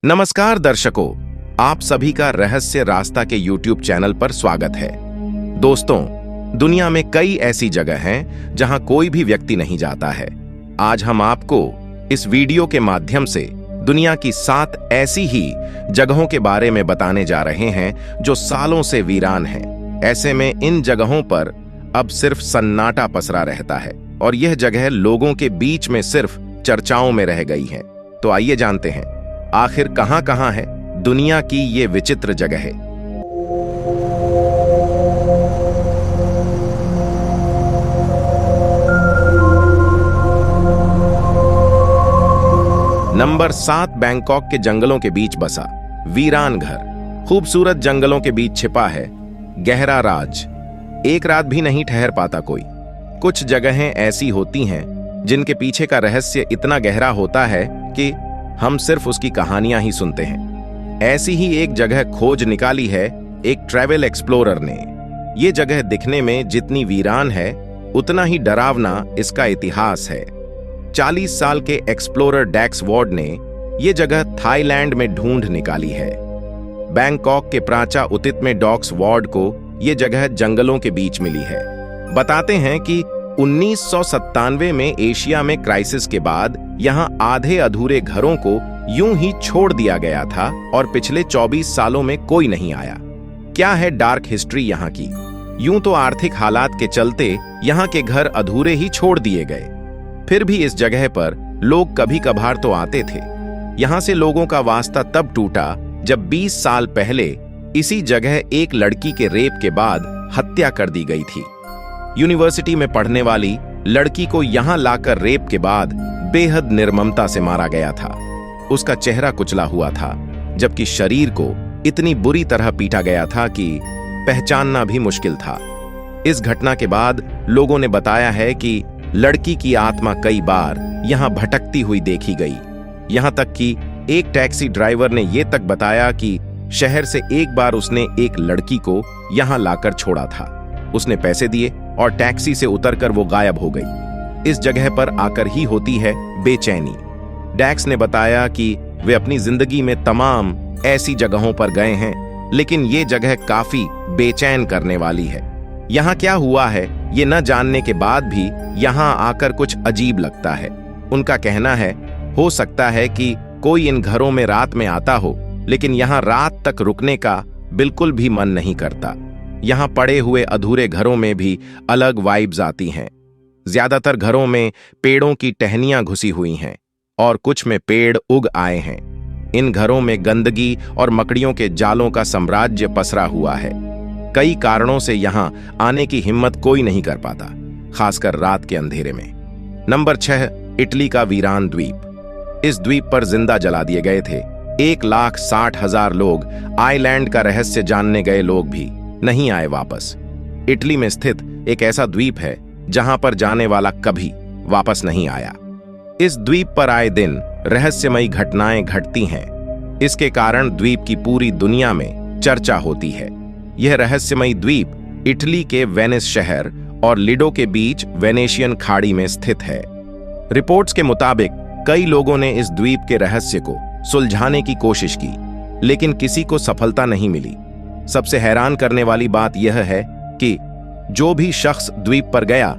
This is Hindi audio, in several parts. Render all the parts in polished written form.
नमस्कार दर्शकों, आप सभी का रहस्य रास्ता के YouTube चैनल पर स्वागत है। दोस्तों, दुनिया में कई ऐसी जगह हैं जहां कोई भी व्यक्ति नहीं जाता है। आज हम आपको इस वीडियो के माध्यम से दुनिया की 7 ऐसी ही जगहों के बारे में बताने जा रहे हैं जो सालों से वीरान हैं। ऐसे में इन जगहों पर अब सिर्फ सन्नाटा पसरा रहता है और यह जगह लोगों के बीच में सिर्फ चर्चाओं में रह गई है। तो आइए जानते हैं आखिर कहां-कहां है दुनिया की ये विचित्र जगह है। नंबर 7, बैंकॉक के जंगलों के बीच बसा वीरान घर। खूबसूरत जंगलों के बीच छिपा है गहरा राज। एक रात भी नहीं ठहर पाता कोई। कुछ जगहें ऐसी होती हैं जिनके पीछे का रहस्य इतना गहरा होता है कि हम सिर्फ उसकी कहानियां ही सुनते हैं। ऐसी ही एक जगह खोज निकाली है एक ट्रैवल एक्सप्लोरर ने। ये जगह दिखने में जितनी वीरान है उतना ही डरावना इसका इतिहास है। 40 साल के एक्सप्लोरर डैक्स वॉर्ड ने ये जगह थाईलैंड में ढूंढ निकाली है। बैंकॉक के प्राचा उतित में डॉक्स वॉर्ड को ये जगह जंगलों के बीच मिली है। बताते हैं कि 1997 में एशिया में क्राइसिस के बाद यहां आधे अधूरे घरों को यूं ही छोड़ दिया गया था और पिछले 24 सालों में कोई नहीं आया। क्या है डार्क हिस्ट्री यहां की? यूं तो आर्थिक हालात के चलते यहां के घर अधूरे ही छोड़ दिए गए। फिर भी इस जगह पर लोग कभी कभार तो आते थे। यहां से लोगों का वास्ता तब टूटा जब 20 साल पहले इसी जगह एक लड़की के रेप के बाद हत्या कर दी गई थी। यूनिवर्सिटी में पढ़ने वाली लड़की को यहां लाकर रेप के बाद बेहद निर्ममता से मारा गया था। उसका चेहरा कुचला हुआ था, जबकि शरीर को इतनी बुरी तरह पीटा गया था कि पहचानना भी मुश्किल था। इस घटना के बाद लोगों ने बताया है कि लड़की की आत्मा कई बार यहां भटकती हुई देखी गई। यहां तक कि एक टैक्सी ड्राइवर ने यह तक बताया कि शहर से एक बार उसने एक लड़की को यहां लाकर छोड़ा था। उसने पैसे दिए और टैक्सी से उतरकर वो गायब हो गई। इस जगह पर आकर ही होती है बेचैनी। डैक्स ने बताया कि वे अपनी जिंदगी में तमाम ऐसी जगहों पर गए हैं, लेकिन ये जगह काफी बेचैन करने वाली है। यहाँ क्या हुआ है ये न जानने के बाद भी यहाँ आकर कुछ अजीब लगता है। उनका कहना है, हो सकता है कि कोई इन घरों में रात में आता हो, लेकिन यहाँ रात तक रुकने का बिल्कुल भी मन नहीं करता। यहाँ पड़े हुए अधूरे घरों में भी अलग वाइब्स आती हैं। ज्यादातर घरों में पेड़ों की टहनियां घुसी हुई हैं और कुछ में पेड़ उग आए हैं। इन घरों में गंदगी और मकड़ियों के जालों का साम्राज्य पसरा हुआ है। कई कारणों से यहाँ आने की हिम्मत कोई नहीं कर पाता, खासकर रात के अंधेरे में। नंबर 6, इटली का वीरान द्वीप। इस द्वीप पर जिंदा जला दिए गए थे 1,60,000 लोग। आइलैंड का रहस्य जानने गए लोग भी नहीं आए वापस। इटली में स्थित एक ऐसा द्वीप है जहां पर जाने वाला कभी वापस नहीं आया। इस द्वीप पर आए दिन रहस्यमयी घटनाएं घटती हैं। इसके कारण द्वीप की पूरी दुनिया में चर्चा होती है। यह रहस्यमयी द्वीप इटली के वेनिस शहर और लिडो के बीच वेनेशियन खाड़ी में स्थित है। रिपोर्ट्स के मुताबिक कई लोगों ने इस द्वीप के रहस्य को सुलझाने की कोशिश की, लेकिन किसी को सफलता नहीं मिली। सबसे हैरान करने वाली बात यह है कि जो भी शख्स द्वीप पर गया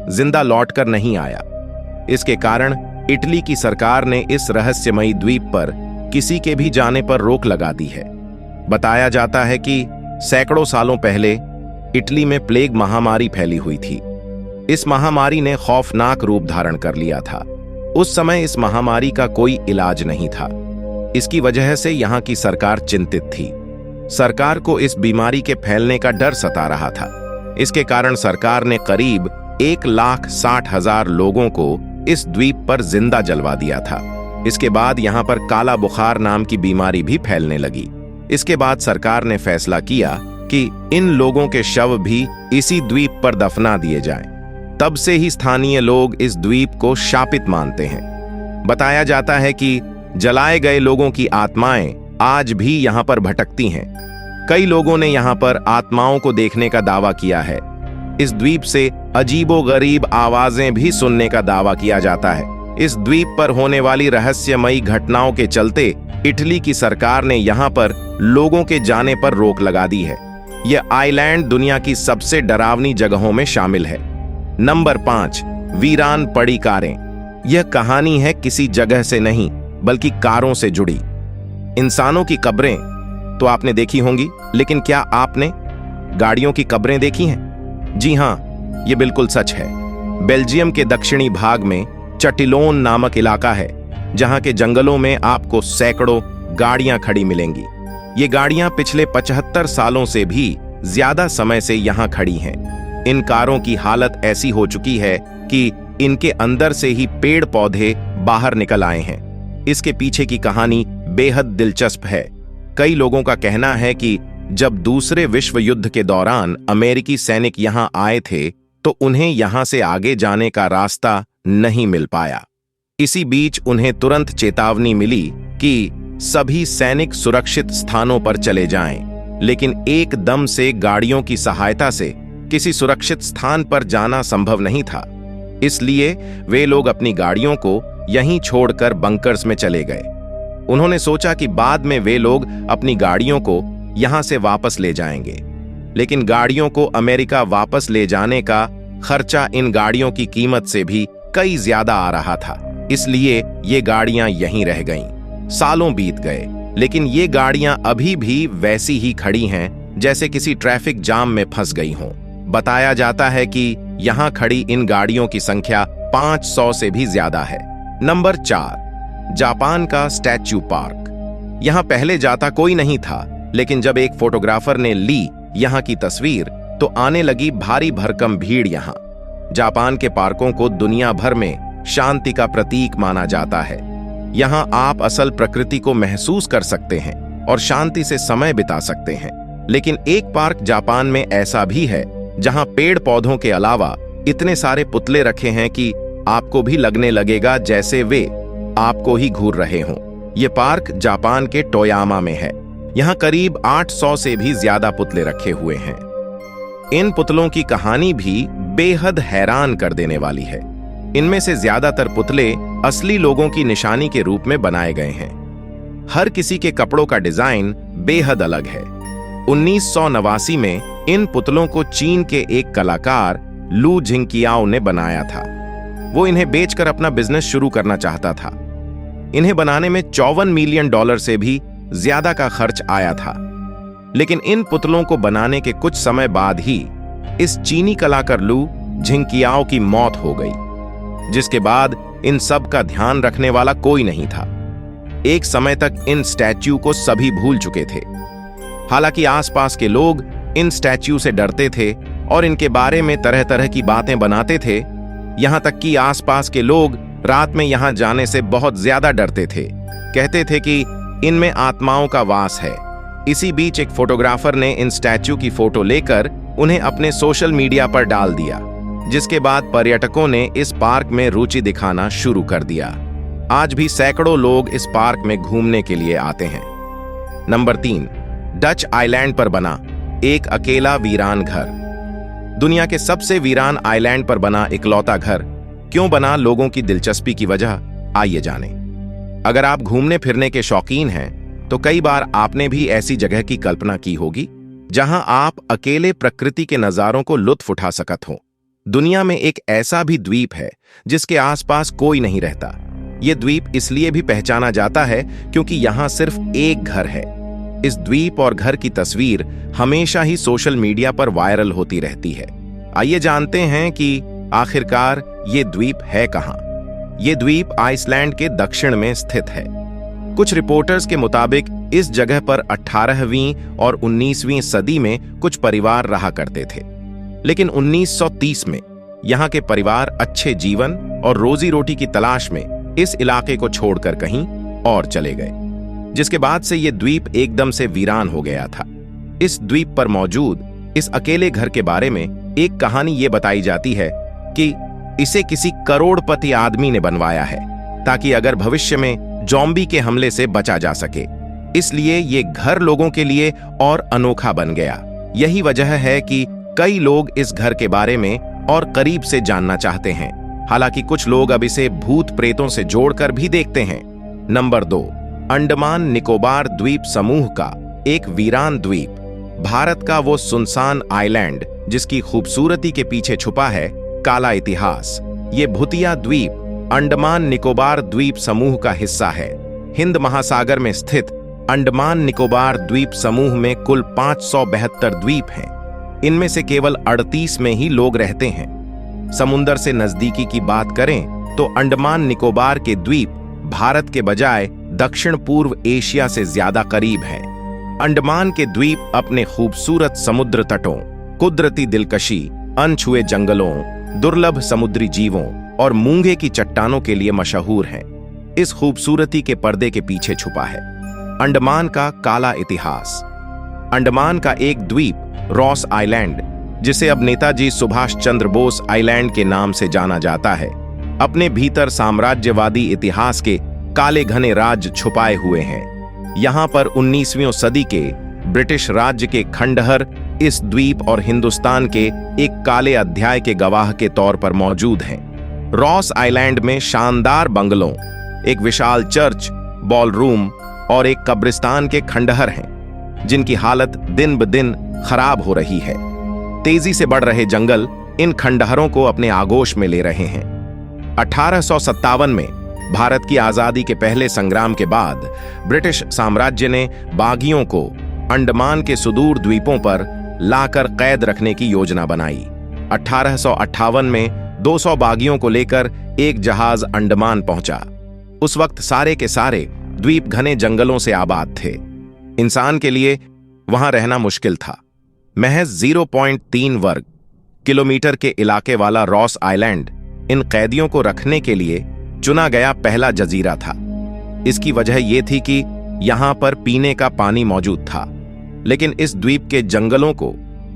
जिंदा लौटकर नहीं आया। इसके कारण इटली की सरकार ने इस रहस्यमयी द्वीप पर किसी के भी जाने पर रोक लगा दी है। बताया जाता है कि सैकड़ों सालों पहले इटली में प्लेग महामारी फैली हुई थी। इस महामारी ने खौफनाक रूप धारण कर लिया था। उस समय इस महामारी का कोई इलाज नहीं था। इसकी वजह से यहाँ की सरकार चिंतित थी। सरकार को इस बीमारी के फैलने का डर सता रहा था। इसके कारण सरकार ने करीब 1,60,000 लोगों को इस द्वीप पर जिंदा जलवा दिया था। इसके बाद यहाँ पर काला बुखार नाम की बीमारी भी फैलने लगी। इसके बाद सरकार ने फैसला किया कि इन लोगों के शव भी इसी द्वीप पर दफना दिए जाएं। तब से ही स्थानीय लोग इस द्वीप को शापित मानते हैं। बताया जाता है कि जलाए गए लोगों की आत्माएं आज भी यहाँ पर भटकती हैं। कई लोगों ने यहाँ पर आत्माओं को देखने का दावा किया है। इस द्वीप से अजीबोगरीब आवाजें भी सुनने का दावा किया जाता है। इस द्वीप पर होने वाली रहस्यमयी घटनाओं के चलते इटली की सरकार ने यहां पर लोगों के जाने पर रोक लगा दी है। यह आइलैंड दुनिया की सबसे डरावनी जगहों में शामिल है। नंबर 5, वीरान पड़ी कारें। यह कहानी है किसी जगह से नहीं बल्कि कारों से जुड़ी। इंसानों की कब्रें तो आपने देखी होंगी, लेकिन क्या आपने गाड़ियों की कब्रें देखी हैं? जी हां, यह बिल्कुल सच है। बेल्जियम के दक्षिणी भाग में चटिलोन नामक इलाका है, जहां के जंगलों में आपको सैकड़ों गाड़ियां खड़ी मिलेंगी। ये गाड़ियां पिछले 75 सालों से भी ज्यादा समय से यहां खड़ी हैं। इन कारों की हालत ऐसी हो चुकी है कि इनके अंदर से ही पेड़ पौधे बाहर निकल आए हैं। इसके पीछे की कहानी बेहद दिलचस्प है। कई लोगों का कहना है कि जब दूसरे विश्व युद्ध के दौरान अमेरिकी सैनिक यहां आए थे तो उन्हें यहां से आगे जाने का रास्ता नहीं मिल पाया। इसी बीच उन्हें तुरंत चेतावनी मिली कि सभी सैनिक सुरक्षित स्थानों पर चले जाएं, लेकिन एकदम से गाड़ियों की सहायता से किसी सुरक्षित स्थान पर जाना संभव नहीं था। इसलिए वे लोग अपनी गाड़ियों को यहीं छोड़कर बंकर्स में चले गए। उन्होंने सोचा कि बाद में वे लोग अपनी गाड़ियों को यहां से वापस ले जाएंगे, लेकिन गाड़ियों को अमेरिका वापस ले जाने का खर्चा इन गाड़ियों की कीमत से भी कई ज्यादा आ रहा था। इसलिए ये गाड़ियां यहीं रह गईं। सालों बीत गए, लेकिन ये गाड़ियां अभी भी वैसी ही खड़ी हैं जैसे किसी ट्रैफिक जाम में फंस गई हों। बताया जाता है कि यहां खड़ी इन गाड़ियों की संख्या 500 से भी ज्यादा है। नंबर 4, जापान का स्टैच्यू पार्क। यहां पहले जाता कोई नहीं था, लेकिन जब एक फोटोग्राफर ने ली यहां की तस्वीर तो आने लगी भारी भरकम भीड़। यहां जापान के पार्कों को दुनिया भर में शांति का प्रतीक माना जाता है। यहां आप असल प्रकृति को महसूस कर सकते हैं और शांति से समय बिता सकते हैं। लेकिन एक पार्क जापान में ऐसा भी है जहां पेड़ पौधों के अलावा इतने सारे पुतले रखे हैं कि आपको भी लगने लगेगा जैसे वे आपको ही घूर रहे हों। यह पार्क जापान के टोयामा में है। यहां करीब 800 से भी ज्यादा पुतले रखे हुए हैं। इन पुतलों की कहानी भी बेहद हैरान कर देने वाली है। इनमें से ज्यादातर पुतले असली लोगों की निशानी के रूप में बनाए गए हैं। हर किसी के कपड़ों का डिजाइन बेहद अलग है। 1989 में इन पुतलों को चीन के एक कलाकार लू झिंकियाओ ने बनाया था। वो इन्हें बेचकर अपना बिजनेस शुरू करना चाहता था। इन्हें बनाने में $54 मिलियन से भी ज्यादा का खर्च आया था। लेकिन इन पुतलों को बनाने के कुछ समय बाद ही इस चीनी कलाकार लू झिंकियाओ की मौत हो गई, जिसके बाद इन सब का ध्यान रखने वाला कोई नहीं था। एक समय तक इन स्टैच्यू को सभी भूल चुके थे। हालांकि आसपास के लोग इन स्टैच्यू से डरते थे और इनके बारे में तरह तरह की बातें बनाते थे। यहां तक कि आसपास के लोग रात में यहां जाने से बहुत ज्यादा डरते थे। कहते थे कि इनमें आत्माओं का वास है। इसी बीच एक फोटोग्राफर ने इन स्टैच्यू की फोटो लेकर उन्हें अपने सोशल मीडिया पर डाल दिया, जिसके बाद पर्यटकों ने इस पार्क में रुचि दिखाना शुरू कर दिया। आज भी सैकड़ों लोग इस पार्क में घूमने के लिए आते हैं। नंबर 3, डच आइलैंड पर बना एक अकेला वीरान घर। दुनिया के सबसे वीरान आइलैंड पर बना इकलौता घर क्यों बना, लोगों की दिलचस्पी की वजह आइए जानें। अगर आप घूमने फिरने के शौकीन हैं तो कई बार आपने भी ऐसी जगह की कल्पना की होगी जहां आप अकेले प्रकृति के नजारों को लुत्फ उठा सकत हो। दुनिया में एक ऐसा भी द्वीप है जिसके आसपास कोई नहीं रहता। यह द्वीप इसलिए भी पहचाना जाता है क्योंकि यहां सिर्फ एक घर है। इस द्वीप और घर की तस्वीर हमेशा ही सोशल मीडिया पर वायरल होती रहती है। आइए जानते हैं कि आखिरकार ये द्वीप है कहां। ये द्वीप आइसलैंड के दक्षिण में स्थित है। कुछ रिपोर्टर्स के मुताबिक इस जगह पर 18वीं और 19वीं सदी में कुछ परिवार रहा करते थे, लेकिन 1930 में यहां के परिवार अच्छे जीवन और रोजी रोटी की तलाश में इस इलाके को छोड़कर कहीं और चले गए, जिसके बाद से यह द्वीप एकदम से वीरान हो गया था। इस द्वीप पर मौजूद इस अकेले घर के बारे में एक कहानी ये बताई जाती है कि इसे किसी करोड़पति आदमी ने बनवाया है ताकि अगर भविष्य में ज़ॉम्बी के हमले से बचा जा सके। इसलिए ये घर लोगों के लिए और अनोखा बन गया। यही वजह है कि कई लोग इस घर के बारे में और करीब से जानना चाहते हैं। हालांकि कुछ लोग अब इसे भूत प्रेतों से जोड़कर भी देखते हैं। नंबर 2, अंडमान निकोबार द्वीप समूह का एक वीरान द्वीप। भारत का वो सुनसान आइलैंड जिसकी खूबसूरती के पीछे छुपा है काला इतिहास। ये भूतिया द्वीप अंडमान निकोबार द्वीप समूह का हिस्सा है। हिंद महासागर में स्थित अंडमान निकोबार द्वीप समूह में कुल 572 द्वीप हैं। इनमें से केवल 38 में ही लोग रहते हैं। समुंदर से नजदीकी की बात करें तो अंडमान निकोबार के द्वीप भारत के बजाय दक्षिण पूर्व एशिया से ज्यादा करीब हैं। अंडमान के द्वीप अपने खूबसूरत समुद्र तटों, कुदरती दिलकशी, अनछुए जंगलों, दुर्लभ समुद्री जीवों और मूंगे की चट्टानों के लिए मशहूर हैं। इस खूबसूरती के पर्दे के पीछे छुपा है अंडमान का काला इतिहास। अंडमान का एक द्वीप रॉस आइलैंड, जिसे अब नेताजी सुभाष चंद्र बोस आइलैंड के नाम से जाना जाता है, अपने भीतर साम्राज्यवादी इतिहास के काले घने राज्य छुपाए हुए हैं। यहां पर 19वीं सदी के ब्रिटिश राज्य के खंडहर इस द्वीप और हिंदुस्तान के एक काले अध्याय के गवाह के तौर पर मौजूद हैं। रॉस आइलैंड में शानदार बंगलों, एक विशाल चर्च, बॉलरूम और एक कब्रिस्तान के खंडहर हैं, जिनकी हालत दिन ब दिन खराब हो रही है। तेजी से बढ़ रहे जंगल इन खंडहरों को अपने आगोश में ले रहे हैं। 1857 में भारत की आजादी के पहले संग्राम के बाद ब्रिटिश साम्राज्य ने बागियों को अंडमान के सुदूर द्वीपों पर लाकर कैद रखने की योजना बनाई। 1858 में 200 बागियों को लेकर एक जहाज अंडमान पहुंचा। उस वक्त सारे के सारे द्वीप घने जंगलों से आबाद थे। इंसान के लिए वहां रहना मुश्किल था। महज 0.3 वर्ग किलोमीटर के इलाके वाला रॉस आइलैंड इन कैदियों को रखने के लिए चुना गया पहला जजीरा था। इसकी वजह यह थी कि यहां पर पीने का पानी मौजूद था, लेकिन इस द्वीप के जंगलों को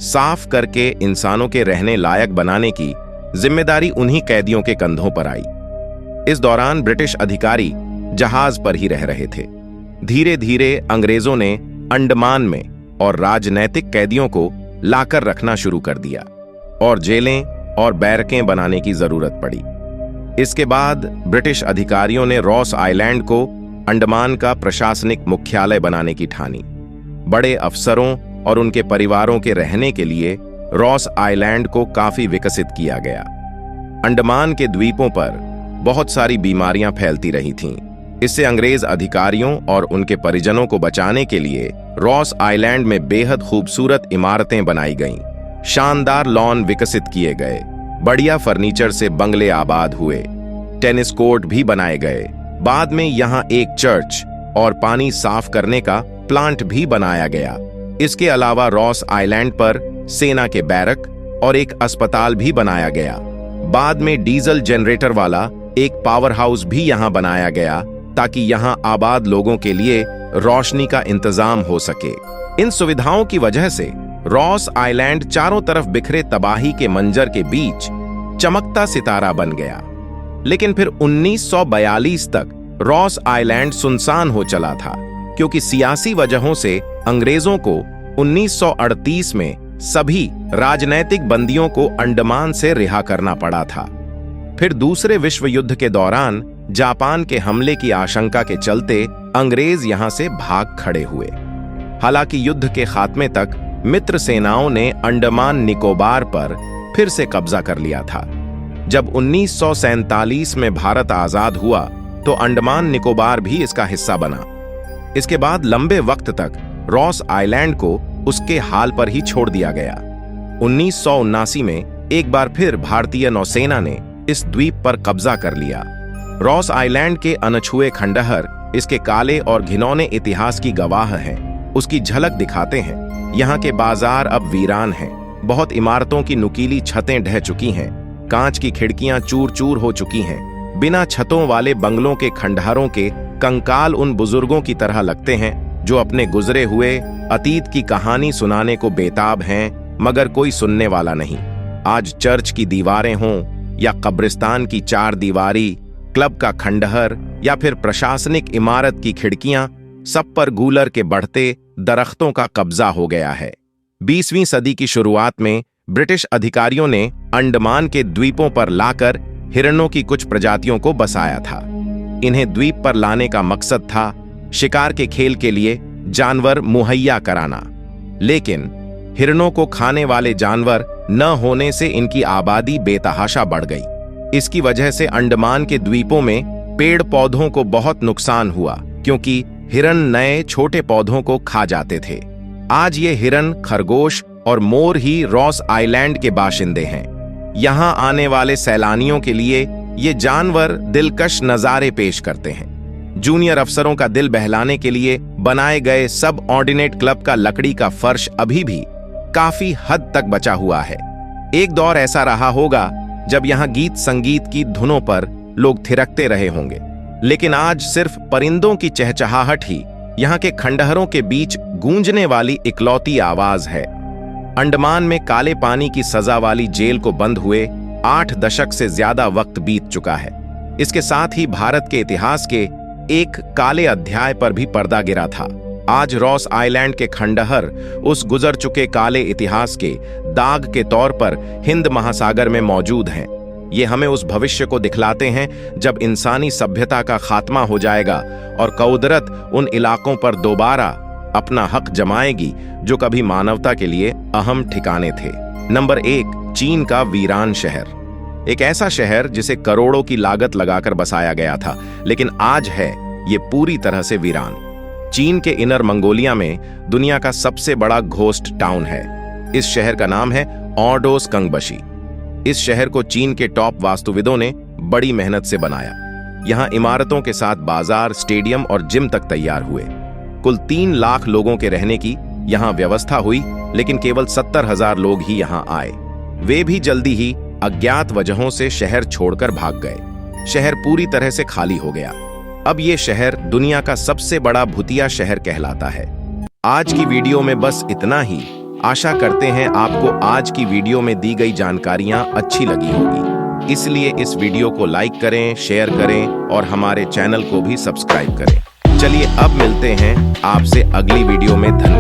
साफ करके इंसानों के रहने लायक बनाने की जिम्मेदारी उन्हीं कैदियों के कंधों पर आई। इस दौरान ब्रिटिश अधिकारी जहाज पर ही रह रहे थे। धीरे धीरे अंग्रेजों ने अंडमान में और राजनैतिक कैदियों को लाकर रखना शुरू कर दिया और जेलें और बैरकें बनाने की जरूरत पड़ी। इसके बाद ब्रिटिश अधिकारियों ने रॉस आइलैंड को अंडमान का प्रशासनिक मुख्यालय बनाने की ठानी। बड़े अफसरों और उनके परिवारों के रहने के लिए रॉस आइलैंड को काफी विकसित किया गया। अंडमान के द्वीपों पर बहुत सारी बीमारियां फैलती रही थीं। इससे अंग्रेज अधिकारियों और उनके परिजनों को बचाने के लिए रॉस आइलैंड में बेहद खूबसूरत इमारतें बनाई गईं। शानदार लॉन विकसित किए गए, बढ़िया फर्नीचर से बंगले आबाद हुए, टेनिस कोर्ट भी बनाए गए। बाद में यहां एक चर्च और पानी साफ करने का प्लांट भी बनाया गया। इसके अलावा रॉस आइलैंड पर सेना के बैरक और एक अस्पताल भी बनाया गया। बाद में डीजल जनरेटर वाला एक पावर हाउस भी यहां बनाया गया ताकि यहां आबाद लोगों के लिए रोशनी का इंतजाम हो सके। इन सुविधाओं की वजह से रॉस आइलैंड चारों तरफ बिखरे तबाही के मंजर के बीच चमकता सितारा बन गया। लेकिन फिर 1942 तक रॉस आइलैंड सुनसान हो चला था, क्योंकि सियासी वजहों से अंग्रेजों को 1938 में सभी राजनैतिक बंदियों को अंडमान से रिहा करना पड़ा था। फिर दूसरे विश्व युद्ध के दौरान जापान के हमले की आशंका के चलते अंग्रेज यहां से भाग खड़े हुए। हालांकि युद्ध के खात्मे तक मित्र सेनाओं ने अंडमान निकोबार पर फिर से कब्जा कर लिया था। जब 1947 में भारत आजाद हुआ तो अंडमान निकोबार भी इसका हिस्सा बना। इसके बाद लंबे वक्त तक रॉस आइलैंड को उसके हाल पर ही छोड़ दिया गया। 1979 में एक बार फिर भारतीय नौसेना ने इस द्वीप पर कब्जा कर लिया। रॉस आइलैंड के अनछुए खंडहर इसके काले और घिनौने इतिहास की गवाह हैं। उसकी झलक दिखाते हैं। यहाँ के बाजार अब वीरान हैं। बहुत इमारतों की नुकीली छतें ढह चुकी हैं। कांच की खिड़कियां चूर चूर हो चुकी हैं। बिना छतों वाले बंगलों के खंडहरों के कंकाल उन बुजुर्गों की तरह लगते हैं जो अपने गुजरे हुए अतीत की कहानी सुनाने को बेताब हैं, मगर कोई सुनने वाला नहीं। आज चर्च की दीवारें हों या कब्रिस्तान की चार दीवारी, क्लब का खंडहर या फिर प्रशासनिक इमारत की खिड़कियां, सब पर गूलर के बढ़ते दरख्तों का कब्जा हो गया है। 20वीं सदी की शुरुआत में ब्रिटिश अधिकारियों ने अंडमान के द्वीपों पर लाकर हिरणों की कुछ प्रजातियों को बसाया था। इन्हें द्वीप पर लाने का मकसद था शिकार के खेल के लिए जानवर मुहैया कराना, लेकिन हिरणों को खाने वाले जानवर न होने से इनकी आबादी बेतहाशा बढ़ गई। इसकी वजह से अंडमान के द्वीपों में पेड़ पौधों को बहुत नुकसान हुआ, क्योंकि हिरण नए छोटे पौधों को खा जाते थे। आज ये हिरण, खरगोश और मोर ही रॉस आइलैंड के बाशिंदे हैं। यहाँ आने वाले सैलानियों के लिए ये जानवर दिलकश नज़ारे पेश करते हैं। जूनियर अफसरों का दिल बहलाने के लिए बनाए गए सब ऑर्डिनेट क्लब का लकड़ी का फर्श अभी भी काफी हद तक बचा हुआ है। एक दौर ऐसा रहा होगा जब यहाँ गीत संगीत की धुनों पर लोग थिरकते रहे होंगे, लेकिन आज सिर्फ परिंदों की चहचहाहट ही यहाँ के खंडहरों के बीच गूंजने वाली इकलौती आवाज है। अंडमान में काले पानी की सजा वाली जेल को बंद हुए 8 दशक से ज्यादा वक्त बीत चुका है। इसके साथ ही भारत के इतिहास के एक काले अध्याय पर भी पर्दा गिरा था। आज रॉस आइलैंड के खंडहर उस गुजर चुके काले इतिहास के दाग के तौर पर हिंद महासागर में मौजूद हैं। ये हमें उस भविष्य को दिखलाते हैं जब इंसानी सभ्यता का खात्मा हो जाएगा और कुदरत उन इलाकों पर दोबारा अपना हक जमाएगी जो कभी मानवता के लिए अहम ठिकाने थे। नंबर 1, चीन का वीरान शहर। एक ऐसा शहर जिसे करोड़ों की लागत लगाकर बसाया गया था, लेकिन आज है ये पूरी तरह से वीरान। चीन के इनर मंगोलिया में दुनिया का सबसे बड़ा घोस्ट टाउन है। इस शहर का नाम है ऑर्डोस कंगबशी। इस शहर को चीन के टॉप वास्तुविदों ने बड़ी मेहनत से बनाया। यहाँ इमारतों के साथ बाजार, स्टेडियम और जिम तक तैयार हुए। कुल 3 लाख लोगों के रहने की यहाँ व्यवस्था हुई, लेकिन केवल 70,000 लोग ही यहाँ आए। वे भी जल्दी ही अज्ञात वजहों से शहर छोड़कर भाग गए। शहर पूरी तरह से खाली हो गया। अब ये शहर दुनिया का सबसे बड़ा भूतिया शहर कहलाता है। आज की वीडियो में बस इतना ही। आशा करते हैं आपको आज की वीडियो में दी गई जानकारियां अच्छी लगी होगी। इसलिए इस वीडियो को लाइक करें, शेयर करें और हमारे चैनल को भी सब्सक्राइब करें। चलिए अब मिलते हैं आपसे अगली वीडियो में। धन्यवाद।